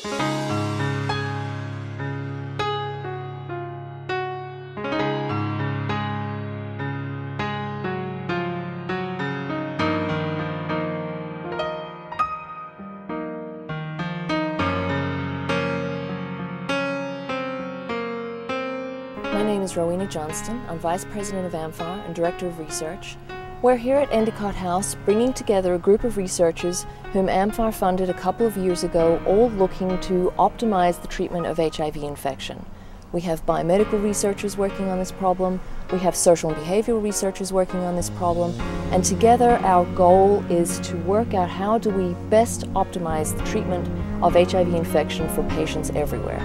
My name is Rowena Johnston. I'm Vice President of amfAR and Director of Research. We're here at Endicott House bringing together a group of researchers whom amfAR funded a couple of years ago, all looking to optimize the treatment of HIV infection. We have biomedical researchers working on this problem, we have social and behavioral researchers working on this problem, and together our goal is to work out how do we best optimize the treatment of HIV infection for patients everywhere.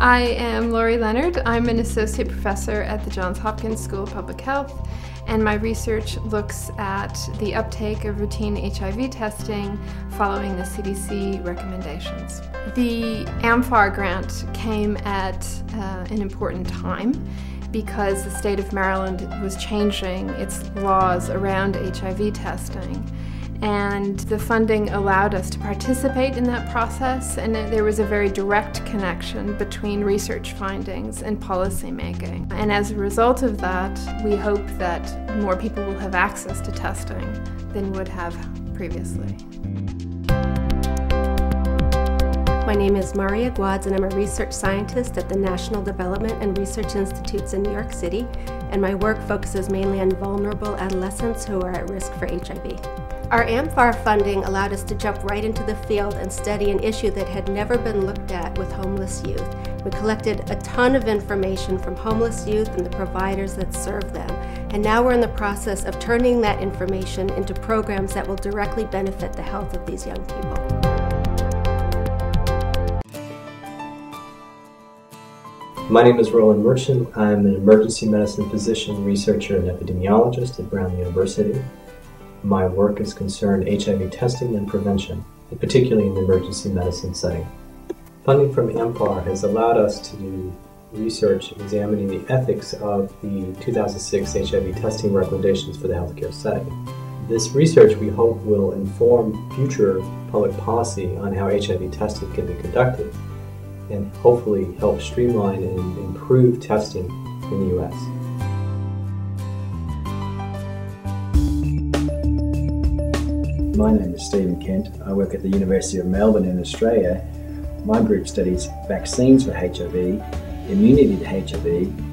I am Lori Leonard. I'm an associate professor at the Johns Hopkins School of Public Health, and my research looks at the uptake of routine HIV testing following the CDC recommendations. The amfAR grant came at an important time because the state of Maryland was changing its laws around HIV testing. And the funding allowed us to participate in that process, and there was a very direct connection between research findings and policy making. And as a result of that, we hope that more people will have access to testing than would have previously. My name is Maria Guads, and I'm a research scientist at the National Development and Research Institutes in New York City, and my work focuses mainly on vulnerable adolescents who are at risk for HIV. Our amfAR funding allowed us to jump right into the field and study an issue that had never been looked at with homeless youth. We collected a ton of information from homeless youth and the providers that serve them, and now we're in the process of turning that information into programs that will directly benefit the health of these young people. My name is Roland Mershon. I'm an emergency medicine physician, researcher, and epidemiologist at Brown University. My work is concerned HIV testing and prevention, particularly in the emergency medicine setting. Funding from amfAR has allowed us to do research examining the ethics of the 2006 HIV testing recommendations for the healthcare setting. This research, we hope, will inform future public policy on how HIV testing can be conducted and hopefully help streamline and improve testing in the U.S. My name is Stephen Kent. I work at the University of Melbourne in Australia. My group studies vaccines for HIV, immunity to HIV,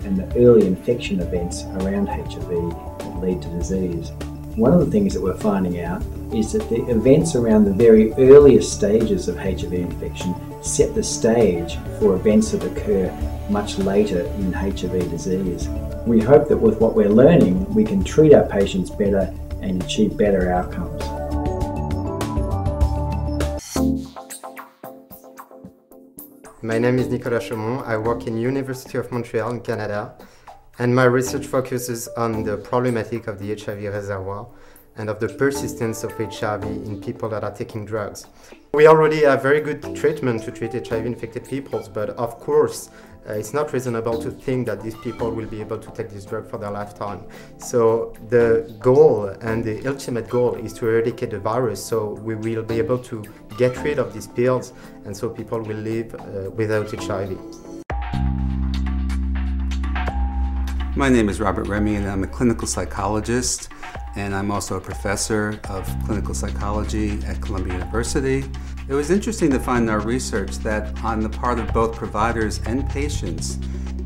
and the early infection events around HIV that lead to disease. One of the things that we're finding out is that the events around the very earliest stages of HIV infection set the stage for events that occur much later in HIV disease. We hope that with what we're learning, we can treat our patients better and achieve better outcomes. My name is Nikki Sherman. I work in University of Montreal in Canada, and my research focuses on the problematic of the HIV reservoir and of the persistence of HIV in people that are taking drugs. We already have very good treatment to treat HIV-infected people, but of course, it's not reasonable to think that these people will be able to take this drug for their lifetime. So the goal and the ultimate goal is to eradicate the virus, so we will be able to get rid of these pills, and so people will live without HIV. My name is Robert Remy, and I'm a clinical psychologist, and I'm also a professor of clinical psychology at Columbia University. It was interesting to find in our research that on the part of both providers and patients,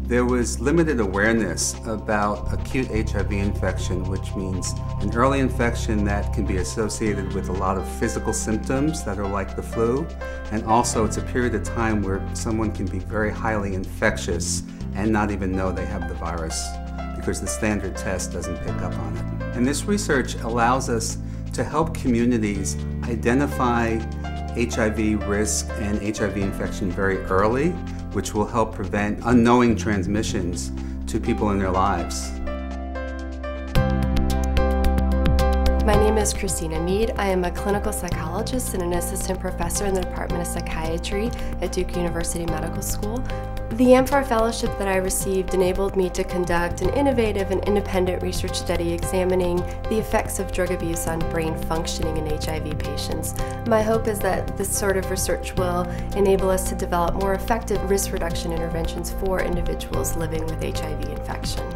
there was limited awareness about acute HIV infection, which means an early infection that can be associated with a lot of physical symptoms that are like the flu, and also it's a period of time where someone can be very highly infectious and not even know they have the virus, because the standard test doesn't pick up on it. And this research allows us to help communities identify HIV risk and HIV infection very early, which will help prevent unknowing transmissions to people in their lives. My name is Christina Mead. I am a clinical psychologist and an assistant professor in the Department of Psychiatry at Duke University Medical School. The amfAR fellowship that I received enabled me to conduct an innovative and independent research study examining the effects of drug abuse on brain functioning in HIV patients. My hope is that this sort of research will enable us to develop more effective risk reduction interventions for individuals living with HIV infection.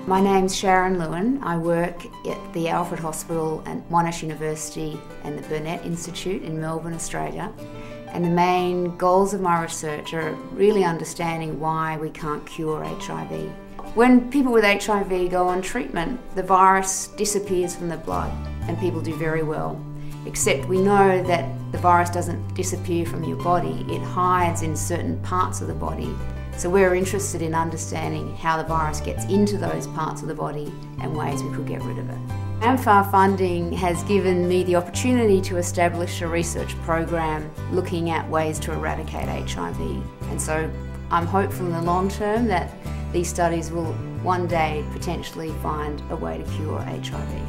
My name's Sharon Lewin. I work at the Alfred Hospital and Monash University and the Burnett Institute in Melbourne, Australia. And the main goals of my research are really understanding why we can't cure HIV. When people with HIV go on treatment, the virus disappears from the blood and people do very well. Except we know that the virus doesn't disappear from your body, it hides in certain parts of the body. So we're interested in understanding how the virus gets into those parts of the body and ways we could get rid of it. amfAR funding has given me the opportunity to establish a research program looking at ways to eradicate HIV. And so I'm hopeful in the long term that these studies will one day potentially find a way to cure HIV.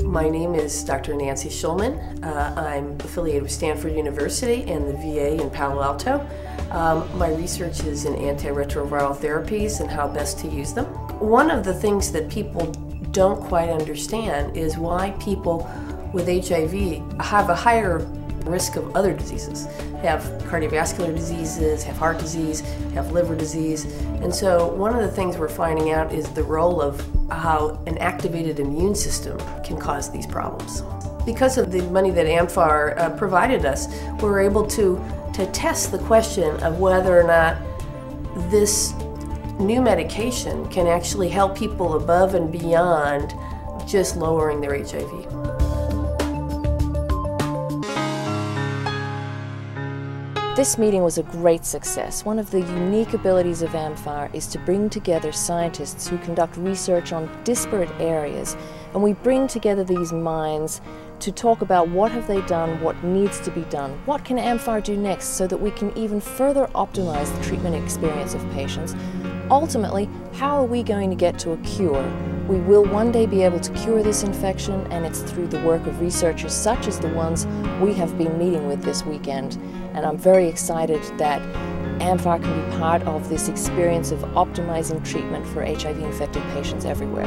My name is Dr. Nancy Shulman. I'm affiliated with Stanford University and the VA in Palo Alto. My research is in antiretroviral therapies and how best to use them. One of the things that people don't quite understand is why people with HIV have a higher risk of other diseases. They have cardiovascular diseases, have heart disease, have liver disease. And so one of the things we're finding out is the role of how an activated immune system can cause these problems. Because of the money that amfAR provided us, we were able to test the question of whether or not this new medication can actually help people above and beyond just lowering their HIV. This meeting was a great success. One of the unique abilities of amfAR is to bring together scientists who conduct research on disparate areas, and we bring together these minds to talk about what have they done, what needs to be done, what can amfAR do next so that we can even further optimize the treatment experience of patients. Ultimately, how are we going to get to a cure? We will one day be able to cure this infection, and it's through the work of researchers such as the ones we have been meeting with this weekend. And I'm very excited that amfAR can be part of this experience of optimizing treatment for HIV-infected patients everywhere.